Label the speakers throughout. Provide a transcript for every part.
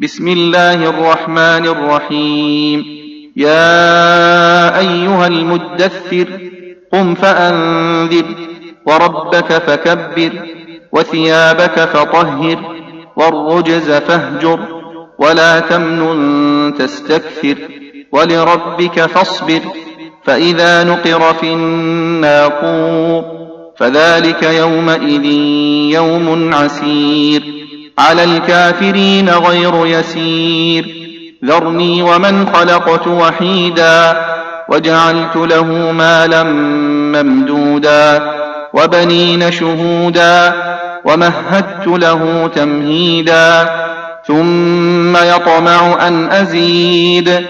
Speaker 1: بسم الله الرحمن الرحيم. يا أيها المدثر قم فأنذر وربك فكبر وثيابك فطهر والرجز فاهجر ولا تمنن تستكثر ولربك فاصبر فإذا نقر في الناقور فذلك يومئذ يوم عسير على الكافرين غير يسير ذرني ومن خلقت وحيدا وجعلت له مالا ممدودا وبنين شهودا ومهدت له تمهيدا ثم يطمع أن أزيد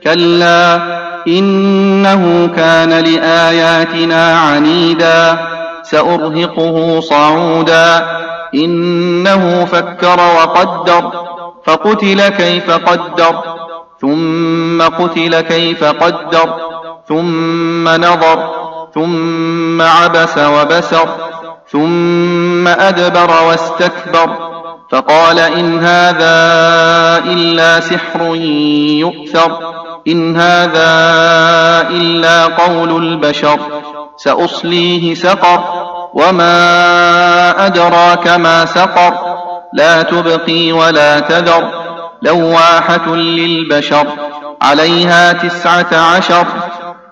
Speaker 1: كلا إنه كان لآياتنا عنيدا سأرهقه صعودا إنه فكر وقدر فقتل كيف قدر ثم قتل كيف قدر ثم نظر ثم عبس وبسر ثم أدبر واستكبر فقال إن هذا إلا سحر يؤثر إن هذا إلا قول البشر سأصليه سقر وما أدراك ما سقر لا تبقي ولا تذر لواحة للبشر عليها 19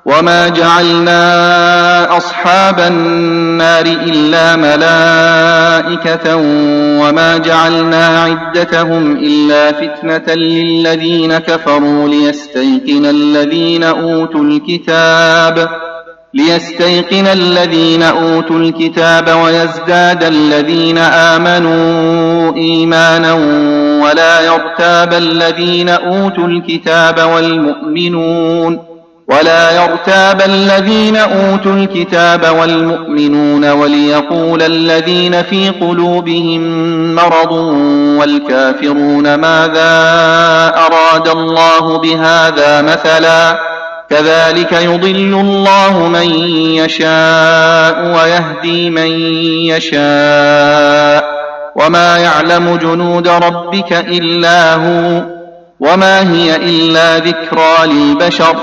Speaker 1: وما جعلنا أصحاب النار إلا ملائكة وما جعلنا عدتهم إلا فتنة للذين كفروا ليستيقن الذين أوتوا الكتاب ويزداد الذين آمنوا إيمانا ولا يرتاب الذين أوتوا الكتاب والمؤمنون وليقول الذين في قلوبهم مرض والكافرون ماذا أراد الله بهذا مثلا كذلك يضل الله من يشاء ويهدي من يشاء وما يعلم جنود ربك إلا هو وما هي إلا ذكرى للبشر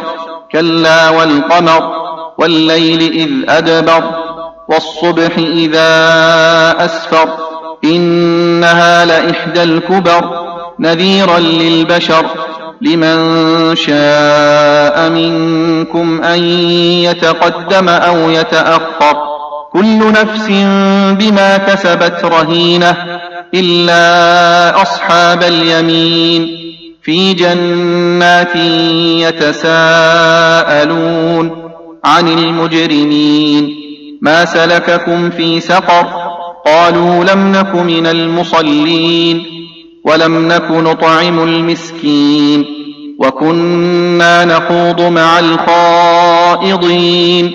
Speaker 1: كلا والقمر والليل إذ أدبر والصبح إذا أسفر إنها لإحدى الكبر نذيرا للبشر لمن شاء منكم أن يتقدم أو يتأخر كل نفس بما كسبت رهينة إلا أصحاب اليمين في جنات يتساءلون عن المجرمين ما سلككم في سقر قالوا لم نك من المصلين ولم نك نطعم المسكين وكنا نخوض مع الخائضين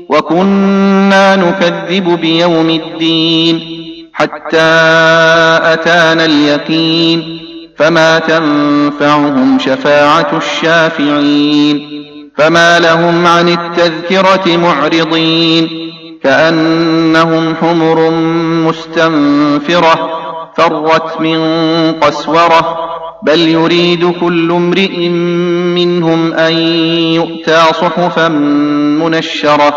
Speaker 1: وكنا نكذب بيوم الدين حتى أتانا اليقين فما تنفعهم شفاعة الشافعين فما لهم عن التذكرة معرضين كأنهم حمر مستنفرة فرت من قسورة بل يريد كل امرئ منهم أن يؤتى صحفا منشرة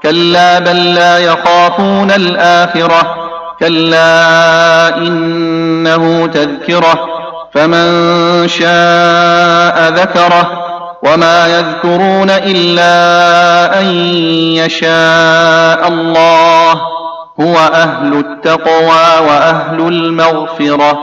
Speaker 1: كلا بل لا يخافون الآخرة كلا إنه تذكرة فمن شاء ذكره وما يذكرون إلا أن يشاء الله هو أهل التقوى وأهل المغفرة